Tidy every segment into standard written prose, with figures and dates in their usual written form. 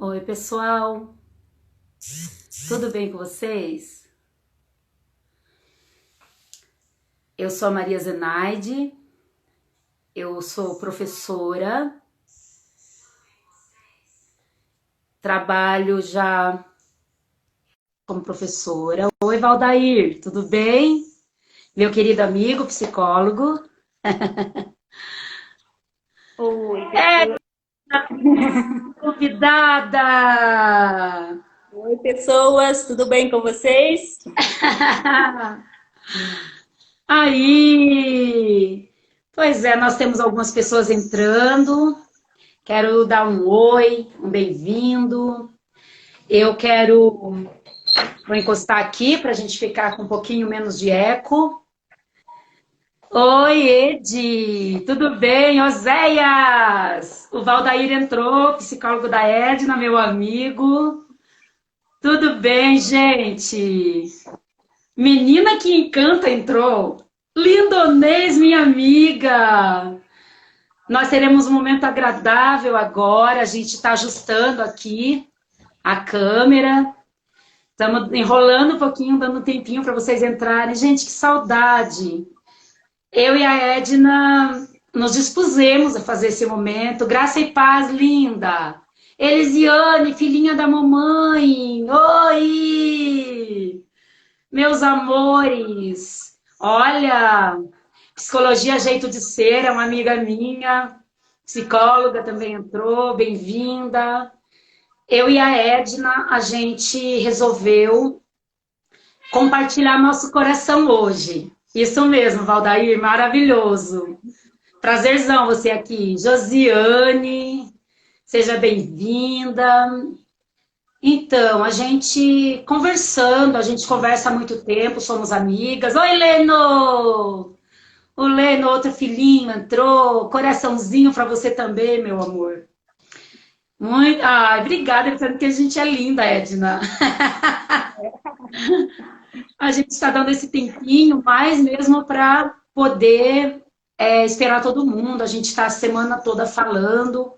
Oi, pessoal, tudo bem com vocês? Eu sou a Maria Zenaide, eu sou professora, trabalho já como professora. Oi, Valdair, tudo bem? Meu querido amigo, psicólogo. Oi, É, pessoa. convidada! Oi, pessoas, tudo bem com vocês? Aí! Pois é, nós temos algumas pessoas entrando. Quero dar um oi, um bem-vindo. Eu quero Vou encostar aqui para a gente ficar com um pouquinho menos de eco. Oi, Edi, tudo bem? Oséias! O Valdair entrou, psicólogo da Edna, meu amigo. Tudo bem, gente? Menina que encanta entrou. Lindonês, minha amiga. Nós teremos um momento agradável agora. A gente está ajustando aqui a câmera. Estamos enrolando um pouquinho, dando um tempinho para vocês entrarem. Gente, que saudade! Eu e a Edna nos dispusemos a fazer esse momento. Graça e paz, linda! Elisiane, filhinha da mamãe! Oi! Meus amores! Olha, Psicologia Jeito de Ser é uma amiga minha, psicóloga também entrou, bem-vinda. Eu e a Edna, a gente resolveu compartilhar nosso coração hoje. Isso mesmo, Valdair, maravilhoso. Prazerzão você aqui. Josiane, seja bem-vinda. Então, a gente conversando, a gente conversa há muito tempo, somos amigas. Oi, Leno! O Leno, outro filhinho, entrou. Coraçãozinho para você também, meu amor. Muito. Ai, obrigada, ele falando que a gente é linda, Edna. A gente está dando esse tempinho mais mesmo para poder esperar todo mundo. A gente está a semana toda falando.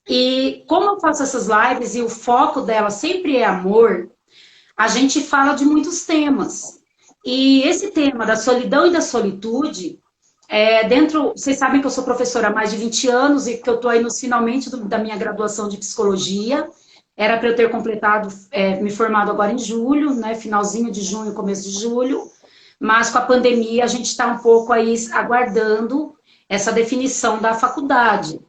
E como eu faço essas lives e o foco dela sempre é amor, a gente fala de muitos temas. E esse tema da solidão e da solitude, vocês sabem que eu sou professora há mais de 20 anos e que eu estou aí nos finalmente da minha graduação de psicologia. Era para eu ter completado, me formado agora em julho, né? Finalzinho de junho, começo de julho. Mas com a pandemia a gente está um pouco aí aguardando essa definição da faculdade.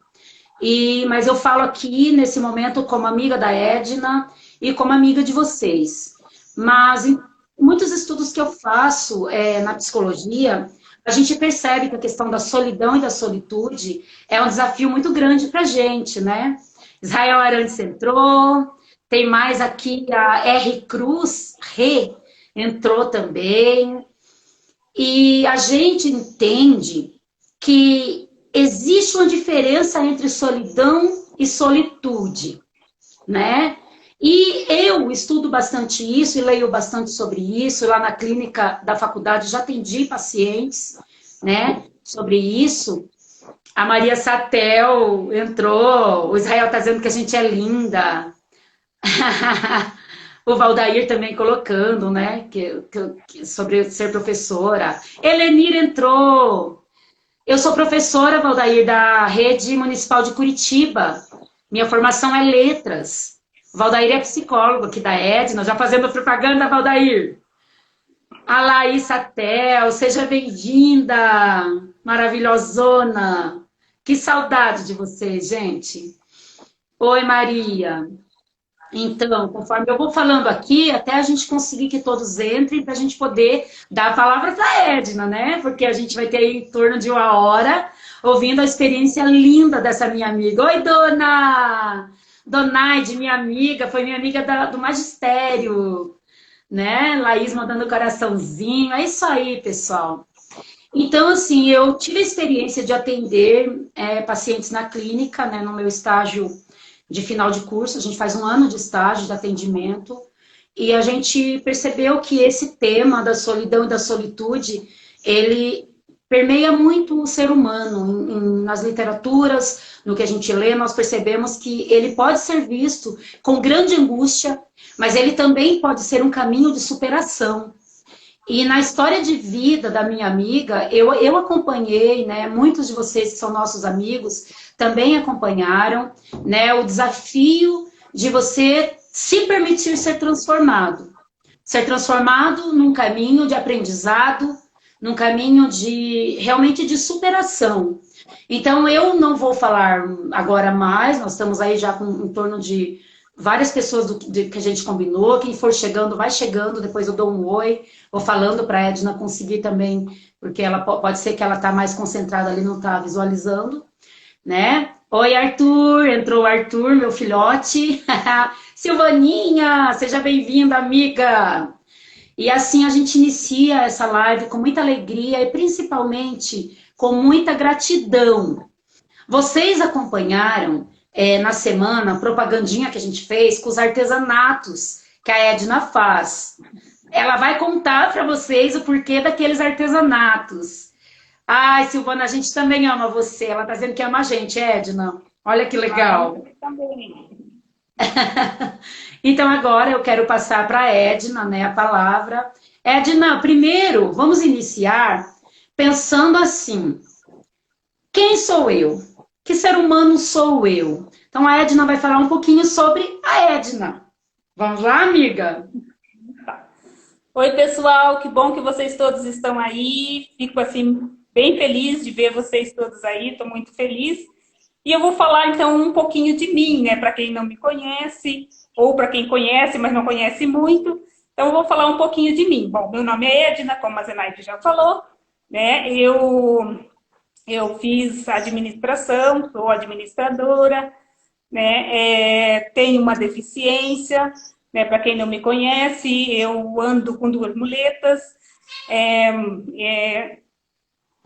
Mas eu falo aqui nesse momento como amiga da Edna e como amiga de vocês. Mas em muitos estudos que eu faço na psicologia, a gente percebe que a questão da solidão e da solitude é um desafio muito grande para a gente, né? Israel Arantes entrou, tem mais aqui a R. Cruz, entrou também. E a gente entende que existe uma diferença entre solidão e solitude, né? E eu estudo bastante isso e leio bastante sobre isso. Lá na clínica da faculdade já atendi pacientes, né, sobre isso. A Maria Satel entrou, o Israel está dizendo que a gente é linda. O Valdair também colocando, né, sobre ser professora. Helenir entrou. Eu sou professora, Valdair, da Rede Municipal de Curitiba. Minha formação é letras. O Valdair é psicólogo aqui da Edna, já fazendo propaganda, Valdair. A Laís Satel, seja bem-vinda, maravilhosona. Que saudade de você, gente. Oi, Maria. Então, conforme eu vou falando aqui, até a gente conseguir que todos entrem, para a gente poder dar a palavra para a Edna, né? Porque a gente vai ter aí em torno de uma hora ouvindo a experiência linda dessa minha amiga. Oi, dona! Donaide, minha amiga, foi minha amiga do magistério, né? Laís mandando coraçãozinho. É isso aí, pessoal. Então, assim, eu tive a experiência de atender pacientes na clínica, né, no meu estágio de final de curso, a gente faz um ano de estágio de atendimento, e a gente percebeu que esse tema da solidão e da solitude, ele permeia muito o ser humano. Nas literaturas, no que a gente lê, nós percebemos que ele pode ser visto com grande angústia, mas ele também pode ser um caminho de superação. E na história de vida da minha amiga, eu acompanhei, né? Muitos de vocês que são nossos amigos também acompanharam, né? O desafio de você se permitir ser transformado. Ser transformado num caminho de aprendizado, num caminho de realmente de superação. Então, eu não vou falar agora mais, nós estamos aí já com em torno de várias pessoas que a gente combinou, quem for chegando, vai chegando, depois eu dou um oi, vou falando para a Edna conseguir também, porque ela pode ser que ela está mais concentrada ali, não está visualizando, né? Oi, Arthur, entrou o Arthur, meu filhote. Silvaninha, seja bem-vinda, amiga. E assim a gente inicia essa live com muita alegria e principalmente com muita gratidão. Vocês acompanharam na semana a propagandinha que a gente fez com os artesanatos que a Edna faz. Ela vai contar para vocês o porquê daqueles artesanatos. Ai, Silvana, a gente também ama você. Ela está dizendo que ama a gente, Edna. Olha que legal. Eu também. Então agora eu quero passar para a Edna, né, a palavra. Edna, primeiro, vamos iniciar pensando assim: quem sou eu? Que ser humano sou eu? Então a Edna vai falar um pouquinho sobre a Edna. Vamos lá, amiga? Oi, pessoal, que bom que vocês todos estão aí. Fico assim bem feliz de ver vocês todos aí, estou muito feliz. E eu vou falar então um pouquinho de mim, né, para quem não me conhece, ou para quem conhece, mas não conhece muito. Então eu vou falar um pouquinho de mim. Bom, meu nome é Edna, como a Zenaide já falou, né? Eu fiz administração, sou administradora, né? Tenho uma deficiência, né? Para quem não me conhece, eu ando com 2 muletas,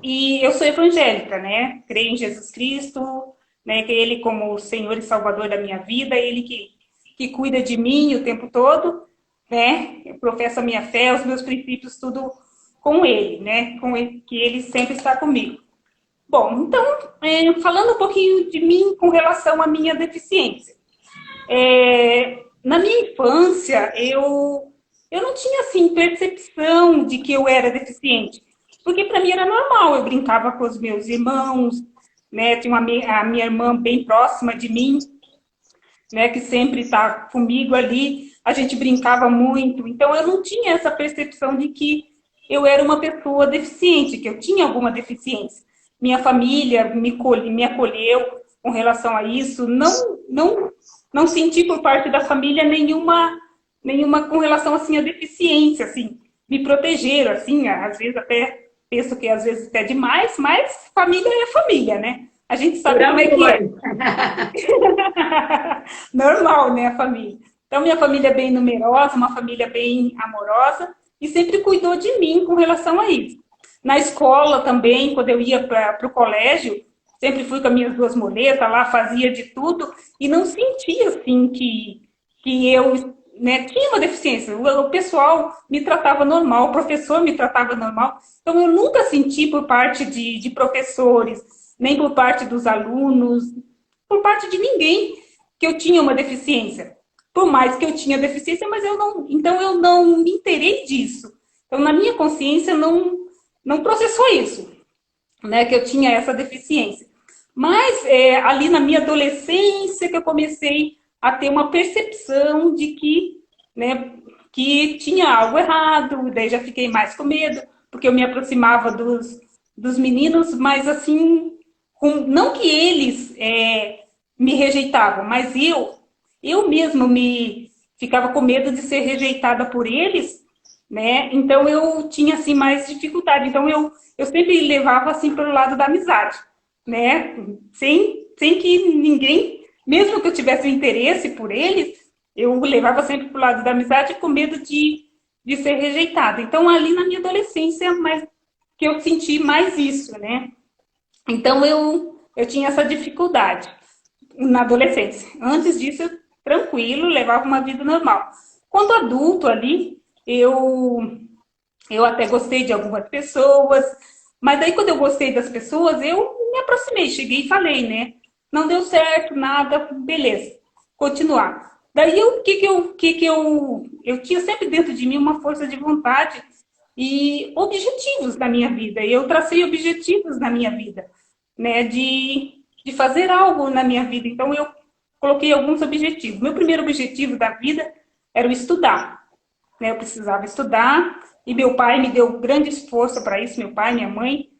e eu sou evangélica, né? Creio em Jesus Cristo, né? Que Ele como o Senhor e Salvador da minha vida, Ele que cuida de mim o tempo todo, né? Eu professo a minha fé, os meus princípios, tudo com Ele, né? Com Ele, que Ele sempre está comigo. Bom, então, falando um pouquinho de mim com relação à minha deficiência. Na minha infância, eu não tinha, assim, percepção de que eu era deficiente. Porque para mim era normal, eu brincava com os meus irmãos, né? Tinha a minha irmã bem próxima de mim, né? Que sempre está comigo ali, a gente brincava muito. Então, eu não tinha essa percepção de que eu era uma pessoa deficiente, que eu tinha alguma deficiência. Minha família me acolheu com relação a isso. Não senti por parte da família nenhuma com relação assim à deficiência, assim. Me protegeram, assim, às vezes até penso que às vezes até demais, mas família é família, né? A gente sabe como é que é. Normal, né, a família. Então, minha família é bem numerosa, uma família bem amorosa e sempre cuidou de mim com relação a isso. Na escola também, quando eu ia para o colégio, sempre fui com as minhas 2 muletas lá, fazia de tudo e não sentia assim que eu, né, tinha uma deficiência. O pessoal me tratava normal, o professor me tratava normal. Então, eu nunca senti por parte de professores, nem por parte dos alunos, por parte de ninguém, que eu tinha uma deficiência. Por mais que eu tinha deficiência, mas eu não me inteirei disso. Então, na minha consciência, não processou isso, né, que eu tinha essa deficiência. Mas ali na minha adolescência que eu comecei a ter uma percepção de que, né, que tinha algo errado, daí já fiquei mais com medo, porque eu me aproximava dos meninos, mas assim, não que eles me rejeitavam, mas eu mesma ficava com medo de ser rejeitada por eles, né? Então eu tinha assim mais dificuldade. Então eu sempre levava assim para o lado da amizade, né? Sem que ninguém, mesmo que eu tivesse um interesse por eles, eu levava sempre para o lado da amizade com medo de ser rejeitada. Então ali na minha adolescência, mais que eu senti mais isso, né? Então eu tinha essa dificuldade na adolescência. Antes disso, tranquilo, levava uma vida normal. Quando adulto ali, eu até gostei de algumas pessoas, Mas daí, quando eu gostei das pessoas, eu me aproximei, cheguei e falei, né? Não deu certo, nada, beleza, continuar. Daí, eu tinha sempre dentro de mim uma força de vontade e objetivos na minha vida. E eu tracei objetivos na minha vida, né? De fazer algo na minha vida. Então, eu coloquei alguns objetivos. Meu primeiro objetivo da vida era o estudar, né? Eu precisava estudar e meu pai me deu grande esforço para isso, meu pai, minha mãe,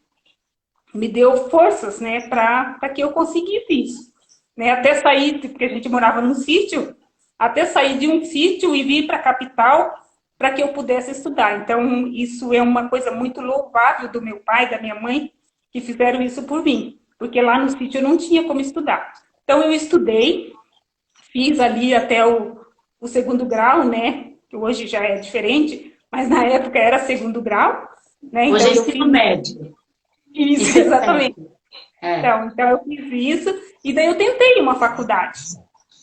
me deu forças, né, para que eu conseguisse isso. Né? Até sair, porque a gente morava num sítio, até sair de um sítio e vir para a capital para que eu pudesse estudar. Então, isso é uma coisa muito louvável do meu pai, da minha mãe, que fizeram isso por mim, porque lá no sítio eu não tinha como estudar. Então, eu estudei, fiz ali até o segundo grau, né, que hoje já é diferente, mas na época era segundo grau, né, Hoje então é eu ensino fiz médio. isso, Ensino exatamente. médio. É. Então eu fiz isso, e daí eu tentei uma faculdade.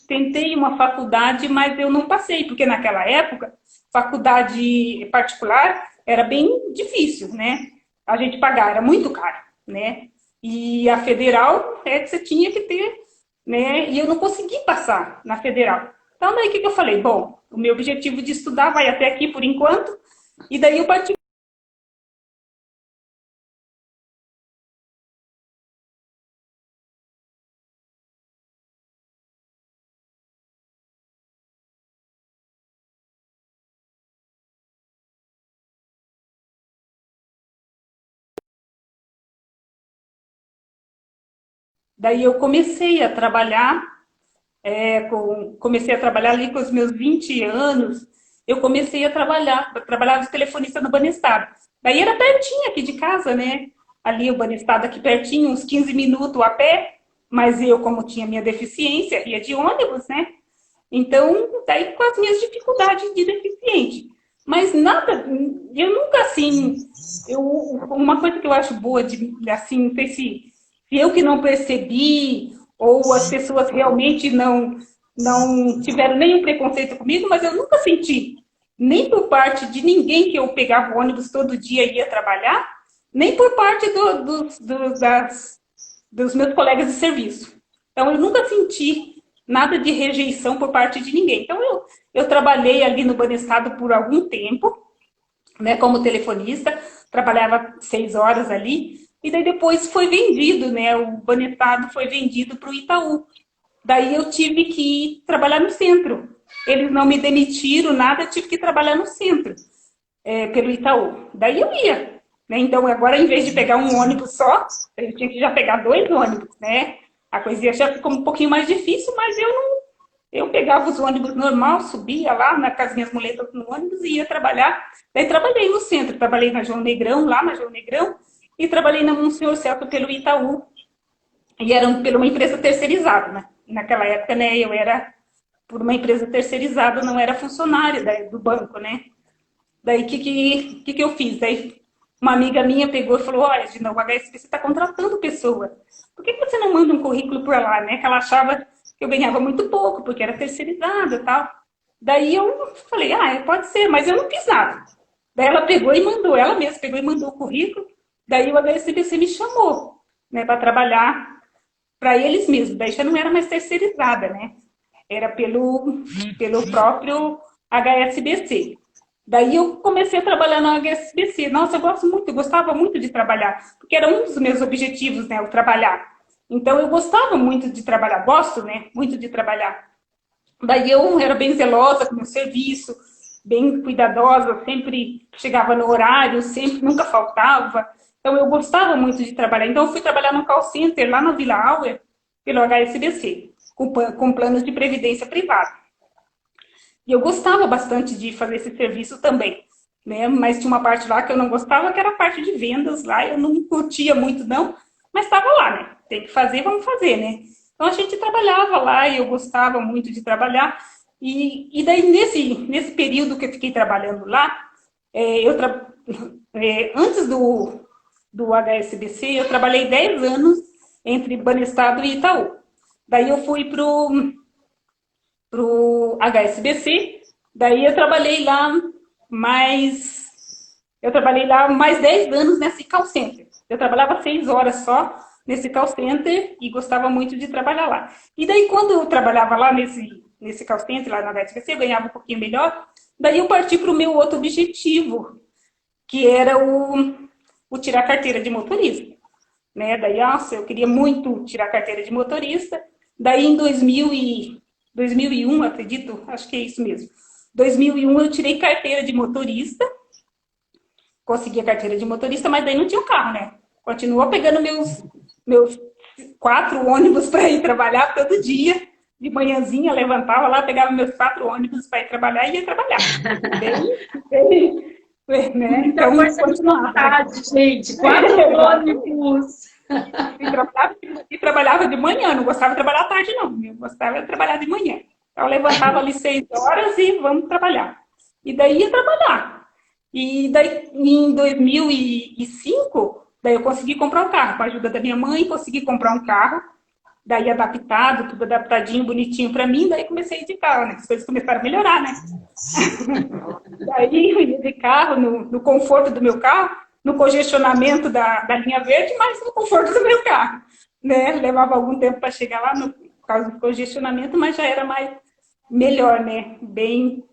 Tentei uma faculdade, mas eu não passei, porque naquela época, faculdade particular era bem difícil, né? A gente pagar, era muito caro, né? E a federal é que você tinha que ter, né? E eu não consegui passar na federal. Então, daí o que eu falei? Bom, o meu objetivo de estudar vai até aqui por enquanto, e daí eu parti. Daí eu comecei a trabalhar comecei a trabalhar ali com os meus 20 anos, eu comecei a trabalhar, eu trabalhava de telefonista no Banestado. Daí era pertinho aqui de casa, né? Ali o Banestado aqui pertinho, uns 15 minutos a pé, mas eu, como tinha minha deficiência, ia de ônibus, né? Então, daí com as minhas dificuldades de deficiente. Mas nada, eu nunca assim, uma coisa que eu acho boa de assim, não sei se eu que não percebi ou as pessoas realmente não tiveram nenhum preconceito comigo, mas eu nunca senti, nem por parte de ninguém que eu pegava o ônibus todo dia e ia trabalhar, nem por parte dos meus colegas de serviço. Então, eu nunca senti nada de rejeição por parte de ninguém. Então, eu trabalhei ali no Banestado por algum tempo, né, como telefonista, trabalhava 6 horas ali, e daí depois foi vendido, né, o Banestado foi vendido para o Itaú. Daí eu tive que ir trabalhar no centro. Eles não me demitiram, nada, eu tive que trabalhar no centro, pelo Itaú. Daí eu ia. Né? Então, agora, em vez de pegar um ônibus só, eu tinha que já pegar 2 ônibus, né? A coisinha já ficou um pouquinho mais difícil, mas eu não. Eu pegava os ônibus normal, subia lá com as minhas muletas no ônibus e ia trabalhar. Daí trabalhei no centro, trabalhei na João Negrão, lá na João Negrão, e trabalhei na Monsenhor Celto pelo Itaú. E era pela uma empresa terceirizada, né? Naquela época, né, eu era por uma empresa terceirizada, não era funcionária do banco, né? Daí, o que eu fiz? Daí, uma amiga minha pegou e falou, olha, Gina, o HSBC está contratando pessoa. Por que você não manda um currículo para lá, né? Que ela achava que eu ganhava muito pouco, porque era terceirizada e tal. Daí eu falei, pode ser, mas eu não fiz nada. Daí ela pegou e mandou, ela mesma pegou e mandou o currículo. Daí o HSBC me chamou, né, para trabalhar para eles mesmos. Daí já não era mais terceirizada, né? Era pelo próprio HSBC. Daí eu comecei a trabalhar no HSBC. Nossa, eu gostava muito de trabalhar, porque era um dos meus objetivos, né, o trabalhar. Então eu gostava muito de trabalhar, gosto, né, muito de trabalhar. Daí eu era bem zelosa com o meu serviço, bem cuidadosa, sempre chegava no horário, sempre, nunca faltava. Então eu gostava muito de trabalhar. Então eu fui trabalhar no call center lá na Vila Auer, pelo HSBC, com planos de previdência privada. E eu gostava bastante de fazer esse serviço também, né? Mas tinha uma parte lá que eu não gostava, que era a parte de vendas lá, eu não curtia muito não, mas estava lá, né? Tem que fazer, vamos fazer, né? Então a gente trabalhava lá e eu gostava muito de trabalhar. E daí nesse período que eu fiquei trabalhando lá, antes do HSBC, eu trabalhei 10 anos entre Banestado e Itaú. Daí eu fui pro HSBC, daí eu trabalhei lá mais 10 anos nesse call center. Eu trabalhava 6 horas só nesse call center e gostava muito de trabalhar lá. E daí, quando eu trabalhava lá nesse call center, lá na HSBC, eu ganhava um pouquinho melhor, daí eu parti para o meu outro objetivo, que era o tirar carteira de motorista. Né? Daí, nossa, eu queria muito tirar carteira de motorista. Daí, em 2001, acredito, acho que é isso mesmo. 2001 eu tirei carteira de motorista, consegui a carteira de motorista, mas daí não tinha o carro, né? Continuou pegando meus 4 ônibus para ir trabalhar todo dia. De manhãzinha, levantava lá, pegava meus 4 ônibus para ir trabalhar e ia trabalhar. Né? Então, força de vontade, gente. 4 ônibus. E trabalhava de manhã, não gostava de trabalhar à tarde, não. Eu gostava de trabalhar de manhã. Então, eu levantava ali 6 horas e vamos trabalhar. E daí ia trabalhar. E daí, em 2005, daí eu consegui comprar um carro. Com a ajuda da minha mãe, consegui comprar um carro. Daí adaptado, tudo adaptadinho, bonitinho para mim. Daí comecei a ir de carro, né? As coisas começaram a melhorar, né? Daí eu ia de carro, no conforto do meu carro, no congestionamento da linha verde, mas no conforto do meu carro. Né? Levava algum tempo para chegar lá, por causa do congestionamento, mas já era melhor, né? Bem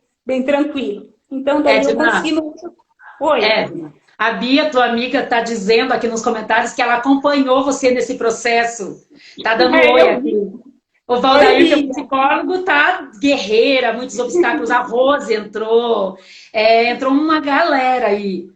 tranquilo. Então, daí Edna, eu consegui... Oi. Edna, a Bia, tua amiga, está dizendo aqui nos comentários que ela acompanhou você nesse processo. Está dando oi aqui. O Valdair, que é psicólogo, tá guerreira, muitos obstáculos. A Rose entrou. Entrou uma galera aí.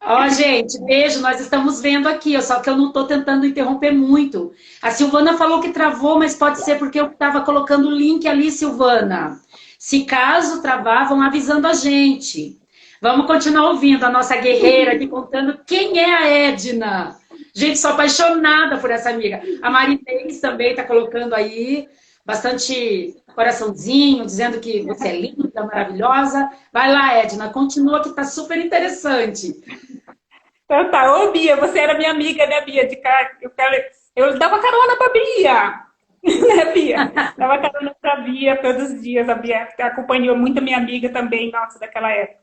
Ó, gente, beijo, nós estamos vendo aqui, só que eu não estou tentando interromper muito. A Silvana falou que travou, mas pode ser porque eu estava colocando o link ali, Silvana. Se caso travar, vão avisando a gente. Vamos continuar ouvindo a nossa guerreira aqui contando quem é a Edna. Gente, sou apaixonada por essa amiga. A Marinês também está colocando aí bastante coraçãozinho, dizendo que você é linda, maravilhosa. Vai lá, Edna, continua que está super interessante. Então tá, ô Bia, você era minha amiga, né, Bia? Eu dava carona pra Bia, né, Bia? Dava carona pra Bia todos os dias. A Bia acompanhou muito a minha amiga também, nossa, daquela época.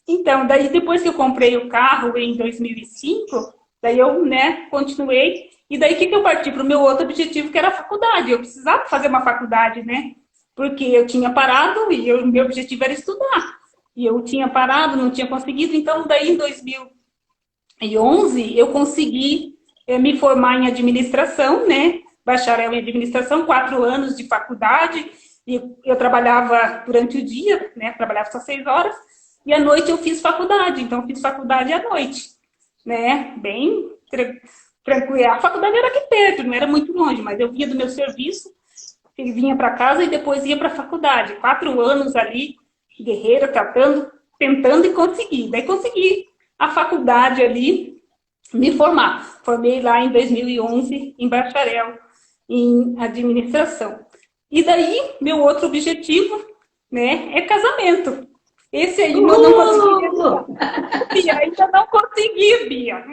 Então, daí depois que eu comprei o carro em 2005, daí eu, né, continuei. E daí o que eu parti para o meu outro objetivo, que era a faculdade. Eu precisava fazer uma faculdade, né? Porque eu tinha parado e o meu objetivo era estudar. E eu tinha parado, não tinha conseguido. Então, daí em 2011, eu consegui me formar em administração, né? Bacharel em administração, 4 anos de faculdade. E eu trabalhava durante o dia, né? Trabalhava só 6 horas. E à noite eu fiz faculdade. Então, eu fiz faculdade à noite, né? Bem tranquilo. A faculdade era aqui perto, não era muito longe, mas eu vinha do meu serviço, vinha para casa e depois ia para a faculdade. 4 anos ali, guerreira, tentando e consegui. Daí consegui a faculdade ali, me formar. Formei lá em 2011 em bacharel em administração. E daí, meu outro objetivo, né, é casamento. Esse aí eu não consegui. Bia, ainda não consegui, Bia.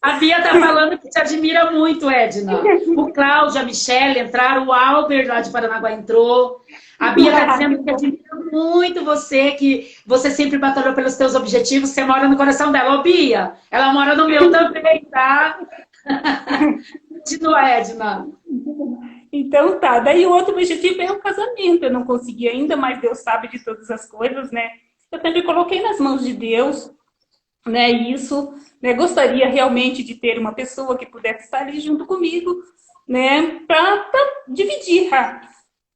A Bia tá falando que te admira muito, Edna. O Cláudio, a Michelle entraram, o Albert lá de Paranaguá entrou. A Bia tá dizendo que admira muito você, que você sempre batalhou pelos teus objetivos, você mora no coração dela. Ô, Bia, ela mora no meu também, tá? Continua, Edna. Então tá, daí o outro objetivo é o casamento. Eu não consegui ainda, mas Deus sabe de todas as coisas, né? Eu sempre coloquei nas mãos de Deus, né? Isso, né? Gostaria realmente de ter uma pessoa que pudesse estar ali junto comigo, né? Para dividir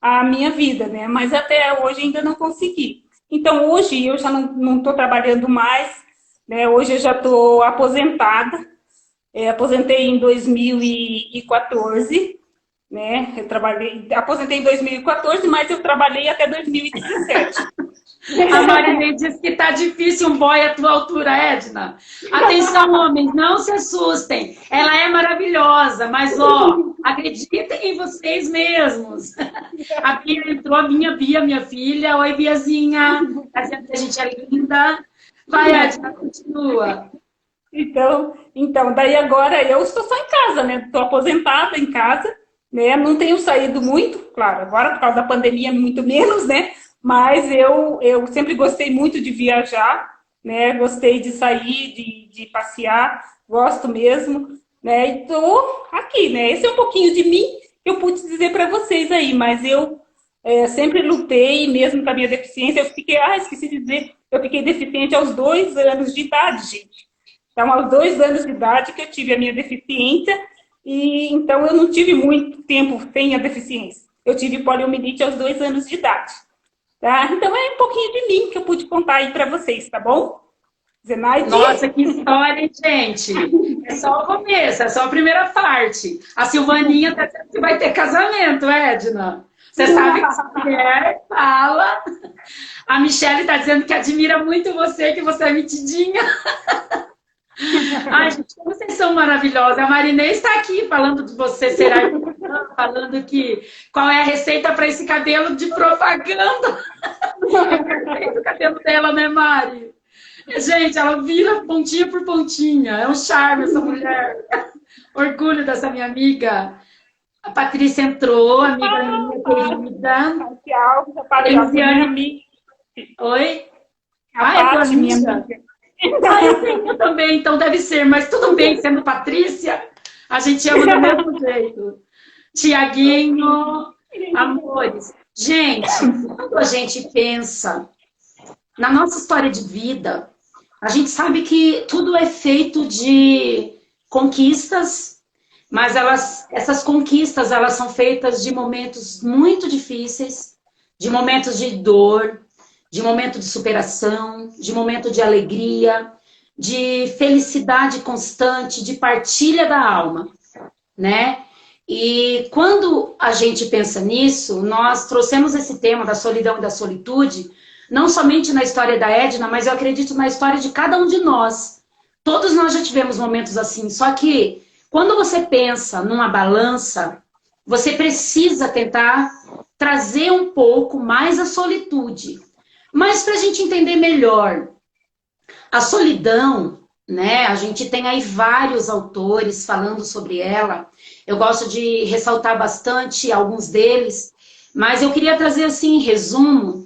a minha vida, né? Mas até hoje ainda não consegui. Então hoje eu já não estou trabalhando mais, né? Hoje eu já estou aposentada. Aposentei em 2014. Né? Aposentei em 2014, mas eu trabalhei até 2017. A Marinês disse que tá difícil um boy à tua altura, Edna. Atenção, homens, não se assustem. Ela é maravilhosa, mas, ó, acreditem em vocês mesmos. A Bia entrou, a minha Bia, minha filha. Oi, Biazinha. Tá dizendo que a gente é linda. Vai, Edna, continua. Então, daí agora eu estou só em casa, né? Estou aposentada em casa. Né? Não tenho saído muito, claro, agora por causa da pandemia muito menos, né? Mas eu sempre gostei muito de viajar, né? Gostei de sair, de passear, gosto mesmo. né? E tô aqui, né? Esse é um pouquinho de mim que eu pude dizer para vocês aí, mas eu sempre lutei, mesmo com a minha deficiência. Eu fiquei, esqueci de dizer, eu fiquei deficiente aos 2 anos de idade, gente. Então, aos 2 anos de idade que eu tive a minha deficiência, e então eu não tive muito tempo sem a deficiência. Eu tive poliomielite aos 2 anos de idade. Tá? Então, é um pouquinho de mim que eu pude contar aí para vocês, tá bom? Zenaide? Nossa, que história, hein, gente? É só o começo, é só a primeira parte. A Silvaninha está dizendo que vai ter casamento, Edna. Você sabe que essa mulher fala. A Michelle está dizendo que admira muito você, que você é metidinha. Ai, gente, como vocês são maravilhosas. A Marinês está aqui falando de você ser artista, falando que qual é a receita para esse cabelo de propaganda. É perfeito o cabelo dela, né, Mari? Gente, ela vira pontinha por pontinha. É um charme essa mulher. Orgulho dessa minha amiga. A Patrícia entrou, amiga minha querida. Elisiane. Oi? A Paty, minha amiga. Eu também, então deve ser, mas tudo bem, sendo Patrícia, a gente ama do mesmo jeito. Tiaguinho, amores. Gente, quando a gente pensa na nossa história de vida, a gente sabe que tudo é feito de conquistas, mas essas conquistas, elas são feitas de momentos muito difíceis, de momentos de dor, de momento de superação, de momento de alegria, de felicidade constante, de partilha da alma, né? E quando a gente pensa nisso, nós trouxemos esse tema da solidão e da solitude, não somente na história da Edna, mas eu acredito na história de cada um de nós. Todos nós já tivemos momentos assim, só que quando você pensa numa balança, você precisa tentar trazer um pouco mais a solitude. Mas para a gente entender melhor, a solidão, né? A gente tem aí vários autores falando sobre ela. Eu gosto de ressaltar bastante alguns deles, mas eu queria trazer assim, em resumo,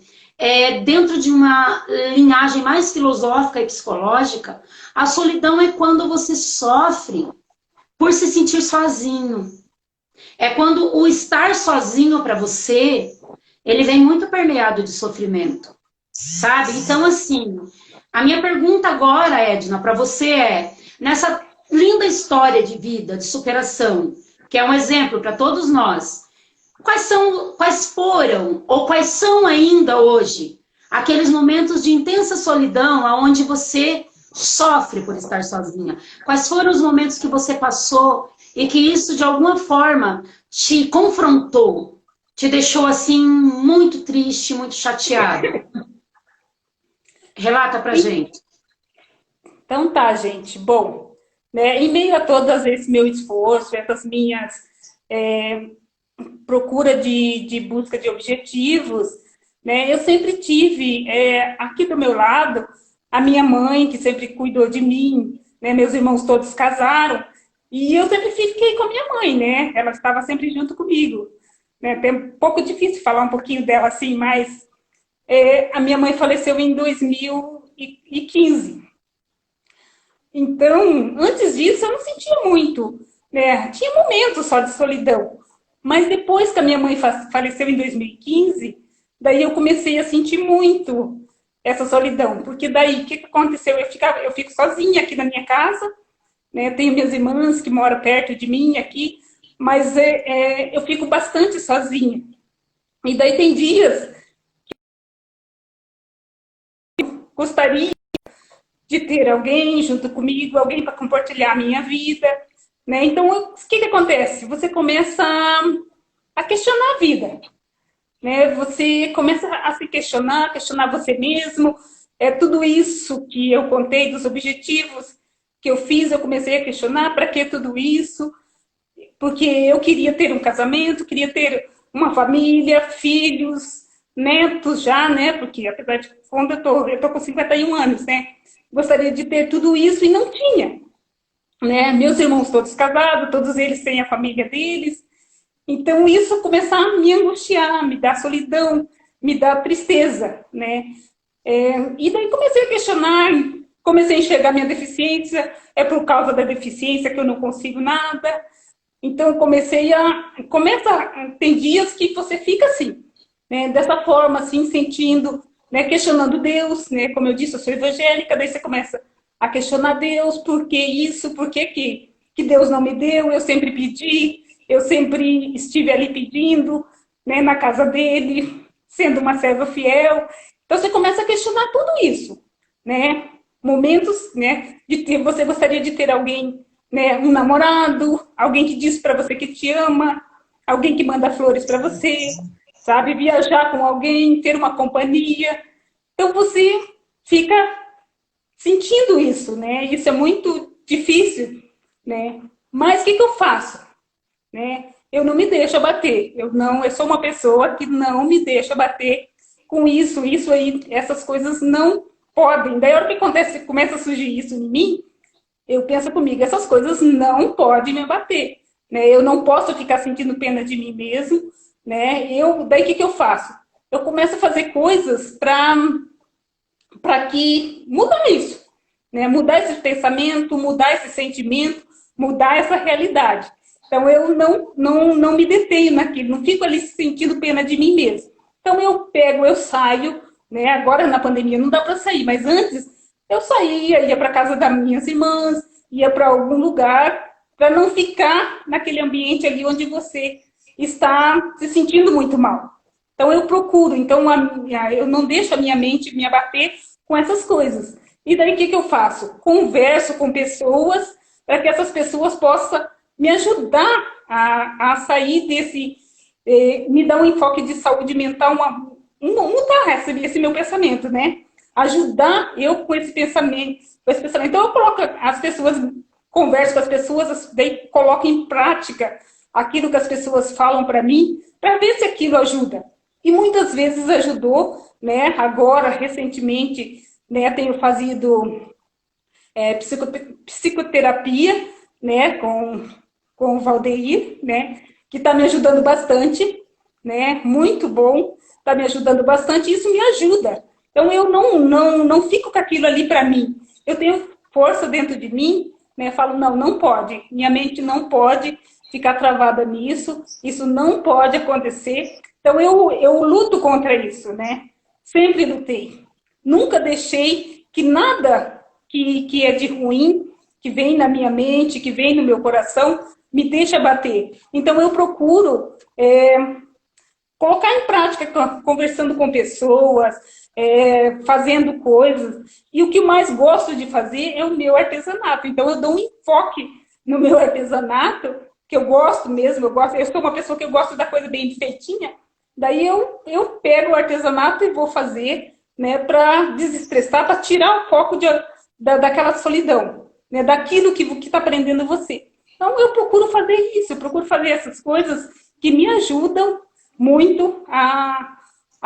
dentro de uma linhagem mais filosófica e psicológica, a solidão é quando você sofre por se sentir sozinho. É quando o estar sozinho para você, ele vem muito permeado de sofrimento. Sabe? Então, assim, a minha pergunta agora, Edna, para você nessa linda história de vida, de superação, que é um exemplo para todos nós, quais foram, ou quais são ainda hoje, aqueles momentos de intensa solidão onde você sofre por estar sozinha? Quais foram os momentos que você passou e que isso, de alguma forma, te confrontou, te deixou, assim, muito triste, muito chateada? Relata pra gente. Então tá, gente. Bom, né, em meio a todo esse meu esforço, essas minhas procura de busca de objetivos, né, eu sempre tive aqui do meu lado a minha mãe, que sempre cuidou de mim, né, meus irmãos todos casaram, e eu sempre fiquei com a minha mãe, né? Ela estava sempre junto comigo. Né? É um pouco difícil falar um pouquinho dela assim, mas a minha mãe faleceu em 2015. Então, antes disso, eu não sentia muito. Né? Tinha momentos só de solidão. Mas depois que a minha mãe faleceu em 2015, daí eu comecei a sentir muito essa solidão. Porque daí, o que aconteceu? Eu fico sozinha aqui na minha casa, né? Tenho minhas irmãs que moram perto de mim aqui, mas eu fico bastante sozinha. E daí tem dias gostaria de ter alguém junto comigo, alguém para compartilhar a minha vida, né? Então, o que acontece? Você começa a questionar a vida, né? Você começa a se questionar você mesmo. Tudo isso que eu contei dos objetivos que eu fiz, eu comecei a questionar para que tudo isso? Porque eu queria ter um casamento, queria ter uma família, filhos, netos já, né? Porque apesar de quando eu tô com 51 anos, né? Gostaria de ter tudo isso e não tinha, né? Meus irmãos todos casados, todos eles têm a família deles. Então isso começar a me angustiar, me dar solidão, me dar tristeza, né? E daí comecei a questionar, comecei a enxergar minha deficiência, é por causa da deficiência que eu não consigo nada. Então, tem dias que você fica assim, né? Dessa forma, assim, sentindo, né? Questionando Deus, né? Como eu disse, eu sou evangélica, daí você começa a questionar Deus, por que isso, por que Deus não me deu, eu sempre pedi, eu sempre estive ali pedindo, né? Na casa dele, sendo uma serva fiel. Então, você começa a questionar tudo isso, né? Momentos, né? Você gostaria de ter alguém, né, um namorado, alguém que diz para você que te ama, alguém que manda flores para você, sabe? Viajar com alguém, ter uma companhia. Então você fica sentindo isso, né? Isso é muito difícil, né? Mas o que eu faço, né? Eu não me deixo abater. Eu sou uma pessoa que não me deixa abater com isso aí, essas coisas não podem. Daí a hora que começa a surgir isso em mim, eu penso comigo, essas coisas não podem me abater, né? Eu não posso ficar sentindo pena de mim mesmo, né? Daí o que eu faço? Eu começo a fazer coisas para que mudar isso, né? Mudar esse pensamento, mudar esse sentimento, mudar essa realidade. Então eu não me detenho naquilo, não fico ali sentindo pena de mim mesmo. Então eu saio, né? Agora na pandemia não dá para sair, mas antes eu saía, ia para casa das minhas irmãs, ia para algum lugar, para não ficar naquele ambiente ali onde você está se sentindo muito mal. Então eu procuro, eu não deixo a minha mente me abater com essas coisas. E daí o que eu faço? Converso com pessoas para que essas pessoas possam me ajudar a sair me dar um enfoque de saúde mental, mudar esse meu pensamento, né? Ajudar eu com esse pensamento. Então eu coloco as pessoas, converso com as pessoas, daí coloco em prática aquilo que as pessoas falam para mim, para ver se aquilo ajuda. E muitas vezes ajudou, né? Agora, recentemente, né, tenho fazido psicoterapia, né, com o Valdeir, né, que está me ajudando bastante, né, muito bom, está me ajudando bastante, e isso me ajuda. Então, eu não fico com aquilo ali para mim. Eu tenho força dentro de mim, né, falo, não pode, minha mente não pode ficar travada nisso, isso não pode acontecer. Então, eu luto contra isso, né, sempre lutei. Nunca deixei que nada que é de ruim, que vem na minha mente, que vem no meu coração, me deixe abater. Então, eu procuro colocar em prática, conversando com pessoas, fazendo coisas. E o que mais gosto de fazer é o meu artesanato. Então, eu dou um enfoque no meu artesanato, que eu gosto mesmo, eu sou uma pessoa que eu gosto da coisa bem feitinha. Daí eu pego o artesanato e vou fazer, né, para desestressar, para tirar o foco daquela solidão, né, daquilo que está prendendo você. Então, eu procuro fazer isso, eu procuro fazer essas coisas que me ajudam muito a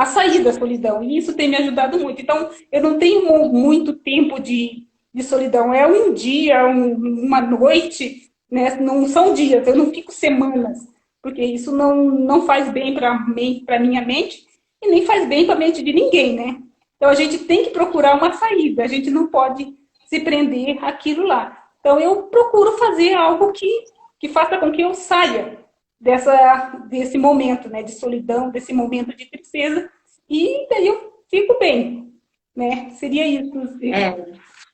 sair da solidão. E isso tem me ajudado muito. Então, eu não tenho muito tempo de solidão. É um dia, uma noite, né? Não são dias, eu não fico semanas, porque isso não faz bem para a minha mente e nem faz bem para a mente de ninguém, né? Então, a gente tem que procurar uma saída, a gente não pode se prender àquilo lá. Então, eu procuro fazer algo que faça com que eu saia desse momento, né, de solidão, desse momento de tristeza, e daí eu fico bem, né? Seria isso.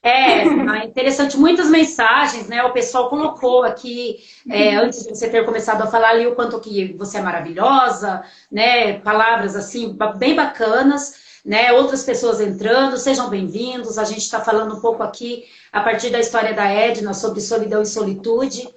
É interessante, muitas mensagens, né? O pessoal colocou aqui, antes de você ter começado a falar ali, o quanto que você é maravilhosa, né? Palavras assim, bem bacanas, né? Outras pessoas entrando, sejam bem-vindos. A gente está falando um pouco aqui, a partir da história da Edna, sobre solidão e solitude.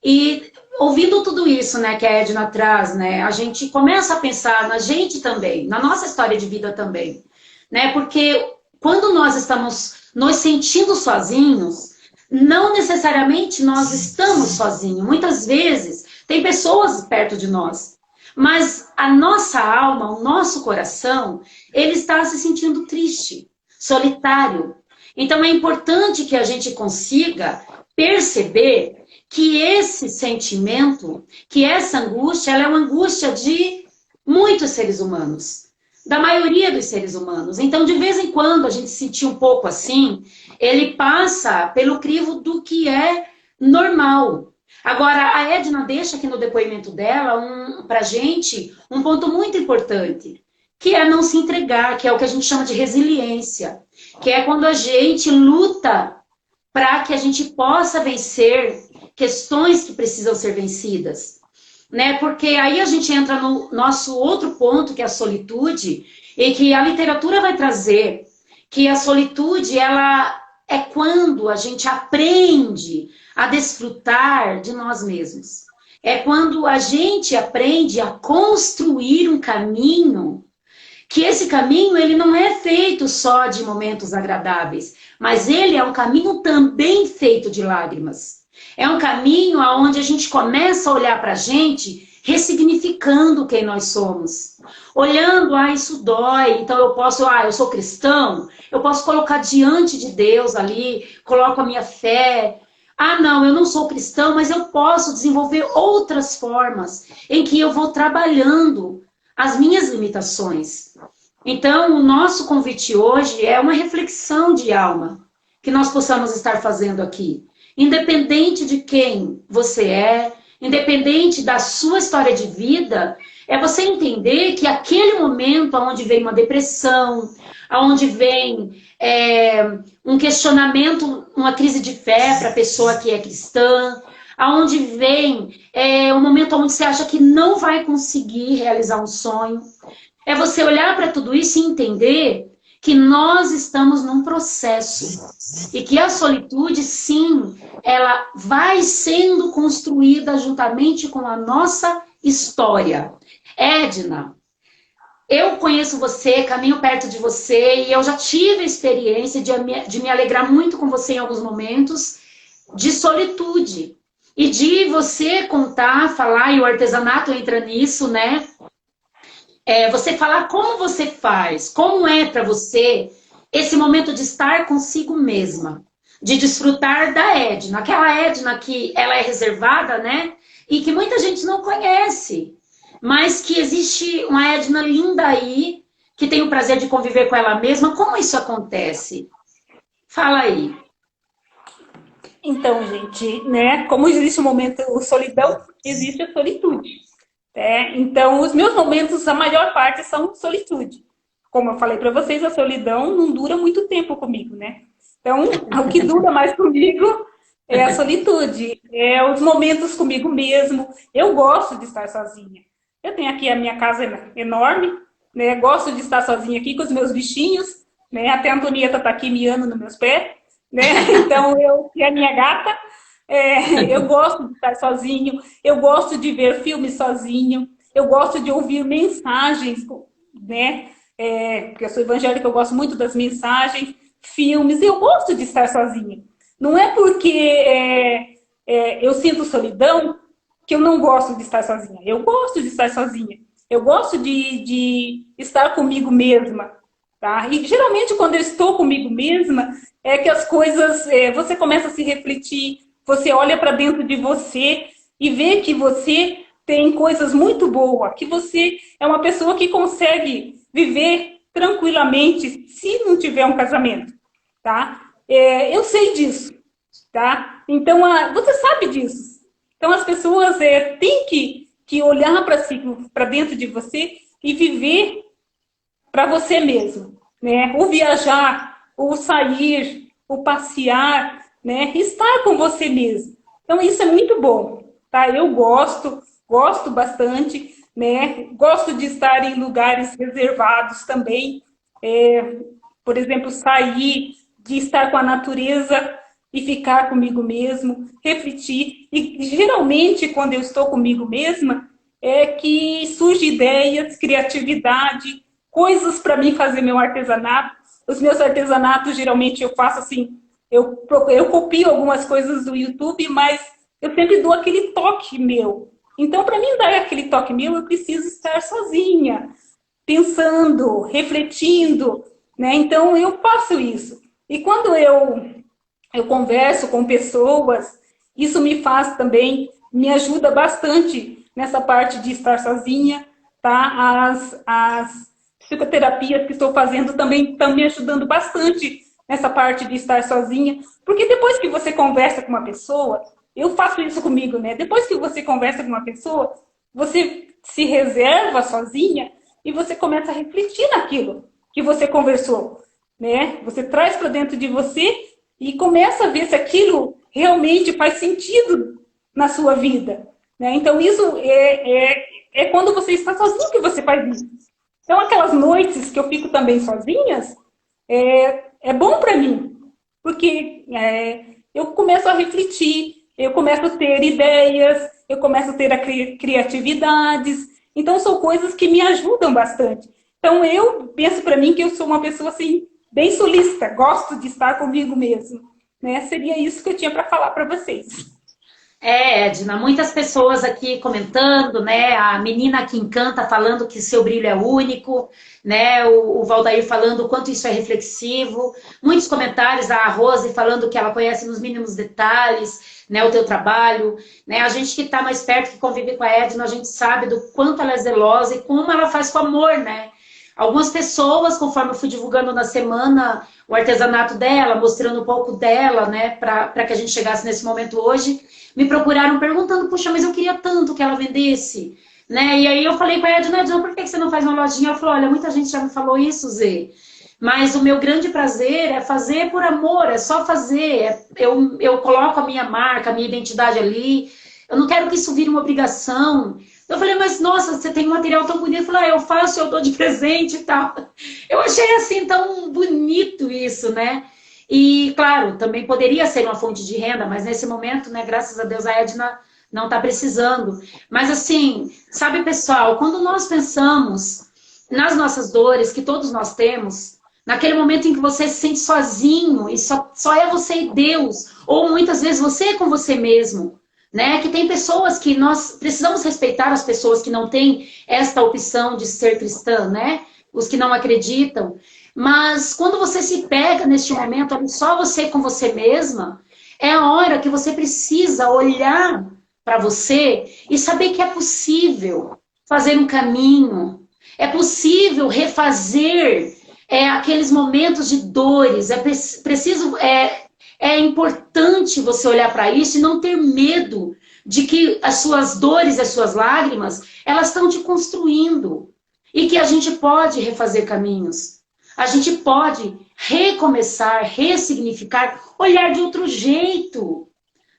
E ouvindo tudo isso, né, que a Edna traz, né? A gente começa a pensar na gente também, na nossa história de vida também, né? Porque quando nós estamos nos sentindo sozinhos, não necessariamente nós estamos sozinhos. Muitas vezes tem pessoas perto de nós, mas a nossa alma, o nosso coração, ele está se sentindo triste, solitário. Então é importante que a gente consiga perceber que esse sentimento, que essa angústia, ela é uma angústia de muitos seres humanos. da maioria dos seres humanos. Então, de vez em quando, a gente se sentir um pouco assim, ele passa pelo crivo do que é normal. Agora, a Edna deixa aqui no depoimento dela, pra gente, um ponto muito importante, que é não se entregar, que é o que a gente chama de resiliência, que é quando a gente luta para que a gente possa vencer questões que precisam ser vencidas, né? Porque aí a gente entra no nosso outro ponto, que é a solitude, e que a literatura vai trazer, que a solitude, ela é quando a gente aprende a desfrutar de nós mesmos. É quando a gente aprende a construir um caminho, que esse caminho ele não é feito só de momentos agradáveis, mas ele é um caminho também feito de lágrimas. É um caminho onde a gente começa a olhar para a gente ressignificando quem nós somos. Olhando, isso dói, então eu sou cristão, eu posso colocar diante de Deus ali, coloco a minha fé. Não, eu não sou cristão, mas eu posso desenvolver outras formas em que eu vou trabalhando as minhas limitações. Então, o nosso convite hoje é uma reflexão de alma que nós possamos estar fazendo aqui. Independente de quem você é, independente da sua história de vida, é você entender que aquele momento onde vem uma depressão, onde vem um questionamento, uma crise de fé para a pessoa que é cristã, aonde vem um momento onde você acha que não vai conseguir realizar um sonho, é você olhar para tudo isso e entender que nós estamos num processo e que a solitude, sim, ela vai sendo construída juntamente com a nossa história. Edna, eu conheço você, caminho perto de você e eu já tive a experiência de me alegrar muito com você em alguns momentos de solitude. E de você contar, falar, e o artesanato entra nisso, né? Você falar como você faz, como é para você esse momento de estar consigo mesma, de desfrutar da Edna, aquela Edna que ela é reservada, né? E que muita gente não conhece, mas que existe uma Edna linda aí, que tem o prazer de conviver com ela mesma. Como isso acontece? Fala aí. Então, gente, né? Como existe o momento solidão, existe a solitude. Então, os meus momentos, a maior parte, são solitude. Como eu falei para vocês, a solidão não dura muito tempo comigo, né? Então, o que dura mais comigo é a solitude, é os momentos comigo mesmo. Eu gosto de estar sozinha. Eu tenho aqui a minha casa enorme, né? Gosto de estar sozinha aqui com os meus bichinhos, né? Até a Antonieta está aqui miando nos meus pés, né? Então, e a minha gata. Eu gosto de estar sozinho, eu gosto de ver filmes sozinho, eu gosto de ouvir mensagens, né? Porque eu sou evangélica, eu gosto muito das mensagens, filmes, eu gosto de estar sozinha. Não é porque eu sinto solidão que eu não gosto de estar sozinha. Eu gosto de estar sozinha. Eu gosto de estar comigo mesma. Tá? E geralmente quando eu estou comigo mesma, é que as coisas, você começa a se refletir, você olha para dentro de você e vê que você tem coisas muito boas, que você é uma pessoa que consegue viver tranquilamente se não tiver um casamento, tá? Eu sei disso, tá? Então, você sabe disso. Então, as pessoas têm que olhar para si, para dentro de você e viver para você mesmo, né? O viajar, o sair, o passear, né? Estar com você mesmo. Então, isso é muito bom, tá? Eu gosto bastante, né? Gosto de estar em lugares reservados também. Por exemplo, sair, de estar com a natureza e ficar comigo mesmo, refletir. E geralmente, quando eu estou comigo mesma, é que surgem ideias, criatividade, coisas para mim fazer meu artesanato. Os meus artesanatos, geralmente, eu faço assim, eu copio algumas coisas do YouTube, mas eu sempre dou aquele toque meu. Então, para mim dar aquele toque meu, eu preciso estar sozinha, pensando, refletindo, né? Então, eu faço isso. E quando eu converso com pessoas, isso me faz também, me ajuda bastante nessa parte de estar sozinha, tá? As psicoterapias que estou fazendo também estão me ajudando bastante nessa parte de estar sozinha. Porque depois que você conversa com uma pessoa, eu faço isso comigo, né? Depois que você conversa com uma pessoa, você se reserva sozinha e você começa a refletir naquilo que você conversou, né? Você traz para dentro de você e começa a ver se aquilo realmente faz sentido na sua vida, né? Então, isso é quando você está sozinho que você faz isso. Então, aquelas noites que eu fico também sozinhas, é bom para mim, porque eu começo a refletir, eu começo a ter ideias, eu começo a ter criatividades. Então, são coisas que me ajudam bastante. Então, eu penso para mim que eu sou uma pessoa assim, bem solista, gosto de estar comigo mesmo. Né? Seria isso que eu tinha para falar para vocês. Edna, muitas pessoas aqui comentando, né? A menina que encanta falando que seu brilho é único, né? O Valdair falando o quanto isso é reflexivo. Muitos comentários, a Rose falando que ela conhece nos mínimos detalhes, né? O teu trabalho, né? A gente que está mais perto, que convive com a Edna, a gente sabe do quanto ela é zelosa e como ela faz com amor, né? Algumas pessoas, conforme eu fui divulgando na semana o artesanato dela, mostrando um pouco dela, né? Para que a gente chegasse nesse momento hoje, me procuraram perguntando, puxa, mas eu queria tanto que ela vendesse, né? E aí eu falei para a Edna, por que você não faz uma lojinha? Ela falou, olha, muita gente já me falou isso, Zê, mas o meu grande prazer é fazer por amor, é só fazer, eu coloco a minha marca, a minha identidade ali, eu não quero que isso vire uma obrigação. Eu falei, mas nossa, você tem um material tão bonito. Eu falei, eu faço, eu dou de presente e tal. Eu achei assim tão bonito isso, né? E, claro, também poderia ser uma fonte de renda, mas nesse momento, né, graças a Deus, a Edna não está precisando. Mas, assim, sabe, pessoal, quando nós pensamos nas nossas dores, que todos nós temos, naquele momento em que você se sente sozinho e só é você e Deus, ou muitas vezes você é com você mesmo, né? Que tem pessoas que nós precisamos respeitar as pessoas que não têm esta opção de ser cristã, né? Os que não acreditam. Mas quando você se pega neste momento, só você com você mesma, é a hora que você precisa olhar para você e saber que é possível fazer um caminho, é possível refazer aqueles momentos de dores, é importante você olhar para isso e não ter medo de que as suas dores, as suas lágrimas, elas estão te construindo e que a gente pode refazer caminhos. A gente pode recomeçar, ressignificar, olhar de outro jeito,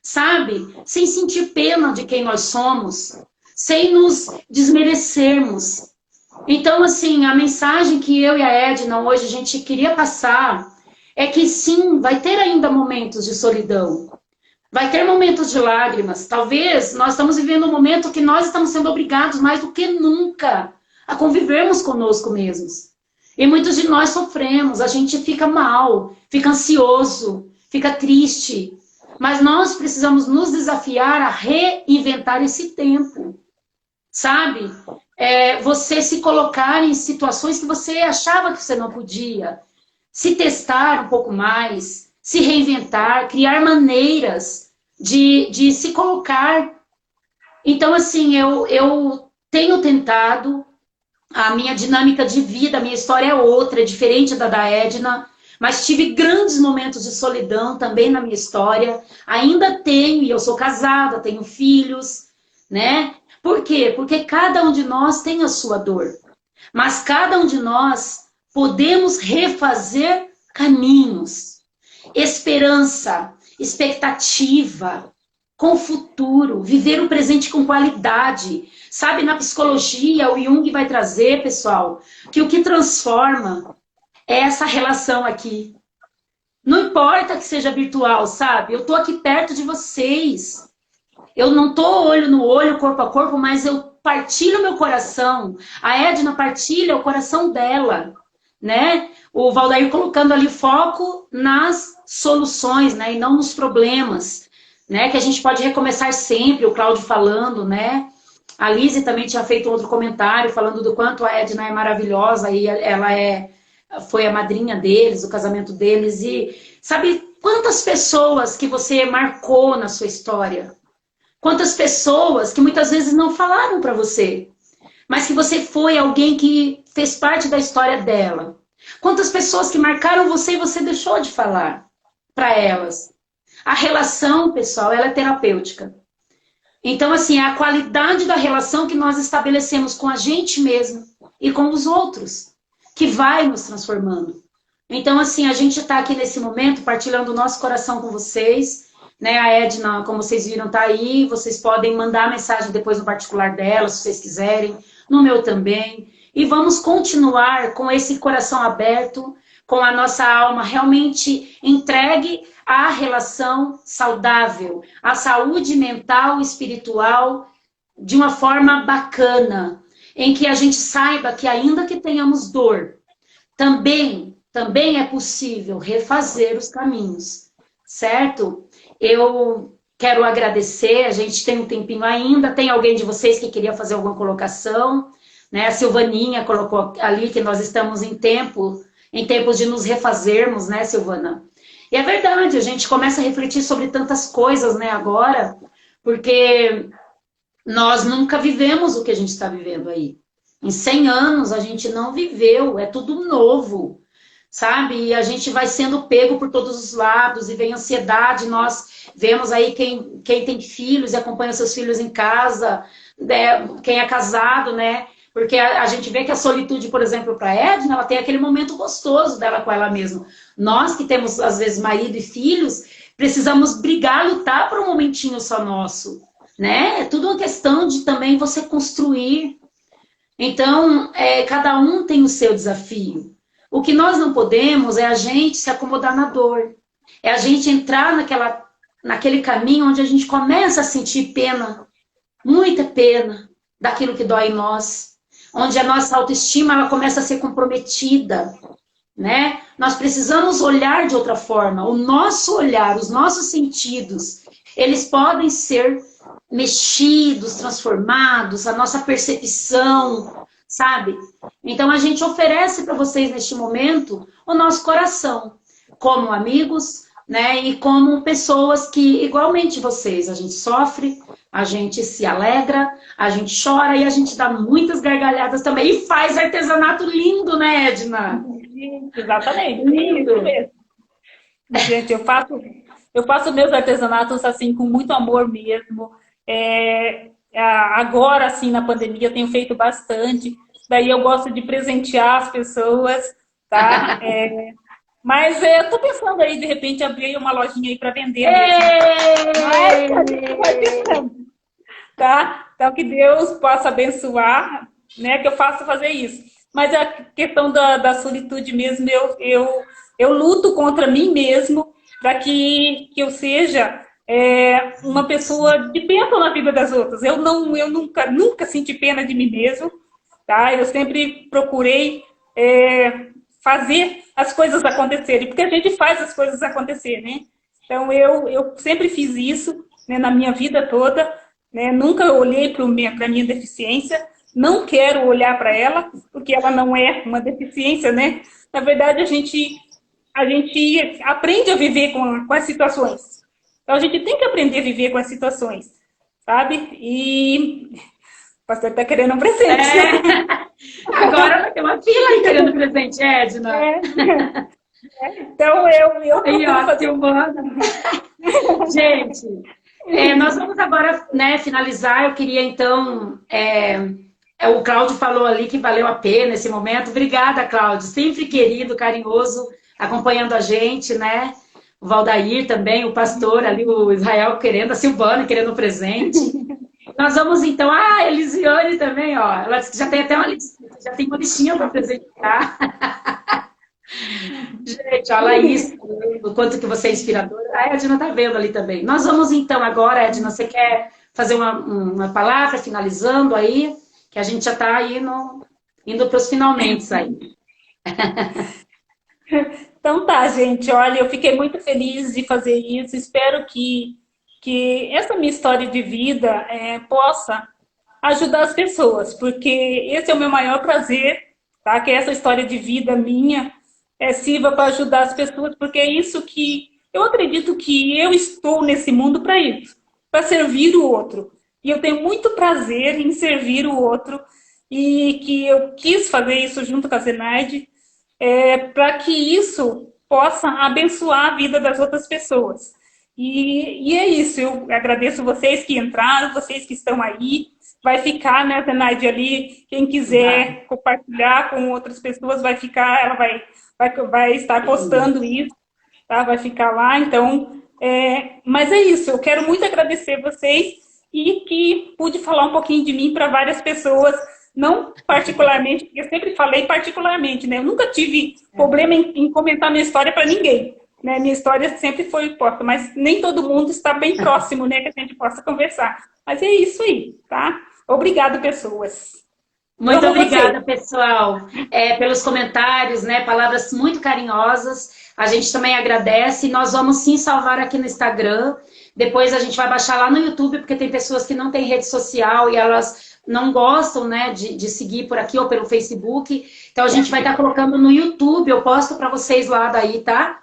sabe? Sem sentir pena de quem nós somos, sem nos desmerecermos. Então, assim, a mensagem que eu e a Edna hoje a gente queria passar é que sim, vai ter ainda momentos de solidão, vai ter momentos de lágrimas. Talvez nós estamos vivendo um momento que nós estamos sendo obrigados mais do que nunca a convivermos conosco mesmos. E muitos de nós sofremos, a gente fica mal, fica ansioso, fica triste. Mas nós precisamos nos desafiar a reinventar esse tempo, sabe? Você se colocar em situações que você achava que você não podia. Se testar um pouco mais, se reinventar, criar maneiras de se colocar. Então, assim, eu tenho tentado. A minha dinâmica de vida, a minha história é outra, é diferente da Edna, mas tive grandes momentos de solidão também na minha história. Ainda tenho, e eu sou casada, tenho filhos, né? Por quê? Porque cada um de nós tem a sua dor. Mas cada um de nós podemos refazer caminhos. Esperança, expectativa, com o futuro, viver o presente com qualidade. Sabe, na psicologia, o Jung vai trazer, pessoal, que o que transforma é essa relação aqui. Não importa que seja virtual, sabe? Eu tô aqui perto de vocês. Eu não tô olho no olho, corpo a corpo, mas eu partilho meu coração. A Edna partilha o coração dela, né? O Valdair colocando ali foco nas soluções, né? E não nos problemas, né? Que a gente pode recomeçar sempre, o Cláudio falando, né? A Lise também tinha feito outro comentário falando do quanto a Edna é maravilhosa e ela foi a madrinha deles, o casamento deles. E sabe quantas pessoas que você marcou na sua história? Quantas pessoas que muitas vezes não falaram para você? mas que você foi alguém que fez parte da história dela. Quantas pessoas que marcaram você e você deixou de falar para elas. A relação, pessoal, ela é terapêutica. Então, assim, é a qualidade da relação que nós estabelecemos com a gente mesmo e com os outros, que vai nos transformando. Então, assim, a gente está aqui nesse momento partilhando o nosso coração com vocês, né? A Edna, como vocês viram, está aí. Vocês podem mandar mensagem depois no particular dela, se vocês quiserem, no meu também. E vamos continuar com esse coração aberto, com a nossa alma realmente entregue à relação saudável, à saúde mental e espiritual de uma forma bacana, em que a gente saiba que ainda que tenhamos dor, também é possível refazer os caminhos, certo? Eu quero agradecer, a gente tem um tempinho ainda, tem alguém de vocês que queria fazer alguma colocação, né? A Silvaninha colocou ali que nós estamos em tempos de nos refazermos, né, Silvana? E é verdade, a gente começa a refletir sobre tantas coisas, né, agora, porque nós nunca vivemos o que a gente está vivendo aí. Em 100 anos a gente não viveu, é tudo novo, sabe? E a gente vai sendo pego por todos os lados, e vem ansiedade, nós vemos aí quem tem filhos e acompanha seus filhos em casa, né, quem é casado, né? Porque a gente vê que a solitude, por exemplo, para a Edna, ela tem aquele momento gostoso dela com ela mesma. Nós que temos, às vezes, marido e filhos, precisamos brigar, lutar por um momentinho só nosso, né? É tudo uma questão de também você construir. Então, cada um tem o seu desafio. O que nós não podemos é a gente se acomodar na dor. É a gente entrar naquele caminho onde a gente começa a sentir pena, muita pena, daquilo que dói em nós. Onde a nossa autoestima ela começa a ser comprometida, né? Nós precisamos olhar de outra forma. O nosso olhar, os nossos sentidos, eles podem ser mexidos, transformados, a nossa percepção, sabe? Então a gente oferece para vocês neste momento o nosso coração, como amigos, né? E como pessoas que, igualmente vocês, a gente sofre, a gente se alegra, a gente chora e a gente dá muitas gargalhadas também. E faz artesanato lindo, né, Edna? Exatamente. Lindo. Isso mesmo. Gente, eu faço meus artesanatos assim com muito amor mesmo. Agora, assim, na pandemia, eu tenho feito bastante. Daí eu gosto de presentear as pessoas, tá? Mas eu tô pensando aí, de repente, abrir uma lojinha aí para vender mesmo. Mas a gente vai pensando, tá? Então, que Deus possa abençoar, né? Que eu faça fazer isso. Mas a questão da solitude mesmo, eu luto contra mim mesmo para que eu seja uma pessoa de bênção na vida das outras. Eu nunca senti pena de mim mesmo, tá? Eu sempre procurei fazer as coisas acontecerem, porque a gente faz as coisas acontecer, né? Então, eu sempre fiz isso, né, na minha vida toda, né? Nunca olhei para a minha deficiência, não quero olhar para ela, porque ela não é uma deficiência, né? Na verdade, a gente aprende a viver com as situações. Então, a gente tem que aprender a viver com as situações, sabe? E o pastor está querendo um presente. Agora vai ter uma fila aí querendo presente, Edna. Então, eu aí, ó, Silvana. Gente, nós vamos agora, né, finalizar. Eu queria, então... o Cláudio falou ali que valeu a pena esse momento. Obrigada, Cláudio. Sempre querido, carinhoso, acompanhando a gente, né? O Valdair também, o pastor ali, o Israel querendo, a Silvana querendo um presente. Nós vamos então... a Elisiane também, ó. Ela disse que já tem até uma listinha para apresentar. Gente, olha isso, o quanto que você é inspiradora. A Edna tá vendo ali também. Nós vamos então agora, Edna, você quer fazer uma palavra finalizando aí? Que a gente já está aí indo para os finalmente aí. Então tá, gente. Olha, eu fiquei muito feliz de fazer isso. Espero que essa minha história de vida possa ajudar as pessoas, porque esse é o meu maior prazer, tá? Que essa história de vida minha sirva para ajudar as pessoas, porque é isso que eu acredito que eu estou nesse mundo para isso, para servir o outro. E eu tenho muito prazer em servir o outro. e que eu quis fazer isso junto com a Zenaide, para que isso possa abençoar a vida das outras pessoas. E é isso, eu agradeço vocês que entraram, vocês que estão aí. Vai ficar, né, Zenaide, ali, quem quiser compartilhar com outras pessoas, vai ficar, ela vai estar postando isso, tá? Vai ficar lá, então, mas é isso, eu quero muito agradecer vocês e que pude falar um pouquinho de mim para várias pessoas, não particularmente, porque eu sempre falei particularmente, né? Eu nunca tive problema em comentar minha história para ninguém, né? Minha história sempre foi porta, mas nem todo mundo está bem próximo, né? Que a gente possa conversar. Mas é isso aí, tá? Obrigado, pessoas. Muito obrigada, pessoal, pelos comentários, né? Palavras muito carinhosas. A gente também agradece. Nós vamos sim salvar aqui no Instagram. Depois a gente vai baixar lá no YouTube, porque tem pessoas que não têm rede social e elas não gostam, né, de seguir por aqui ou pelo Facebook. Então a gente vai estar colocando no YouTube. Eu posto para vocês lá daí, tá?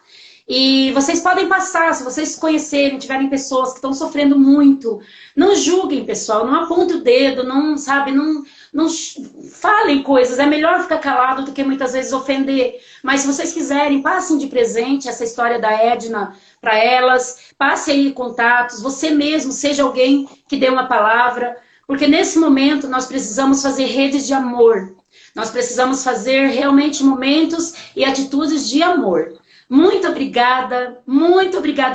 E vocês podem passar, se vocês conhecerem, tiverem pessoas que estão sofrendo muito, não julguem, pessoal, não apontem o dedo, não, sabe, não falem coisas, é melhor ficar calado do que muitas vezes ofender. Mas se vocês quiserem, passem de presente essa história da Edna para elas, passe aí contatos, você mesmo seja alguém que dê uma palavra, porque nesse momento nós precisamos fazer redes de amor, nós precisamos fazer realmente momentos e atitudes de amor. Muito obrigada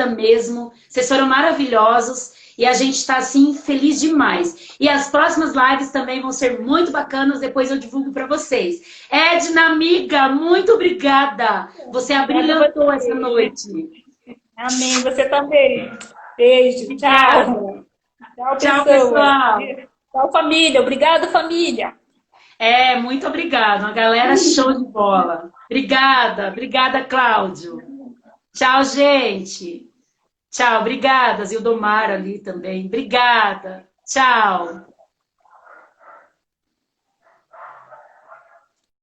mesmo. Vocês foram maravilhosos e a gente está, assim, feliz demais. E as próximas lives também vão ser muito bacanas, depois eu divulgo para vocês. Edna, amiga, muito obrigada. Você abrilhantou essa noite. Amém, você também. Beijo, tchau. Tchau, pessoal. Tchau, família. Obrigada, família. Muito obrigada. Uma galera show de bola. Obrigada, Cláudio. Tchau, gente. Tchau, obrigada, Zildomar ali também. Obrigada. Tchau.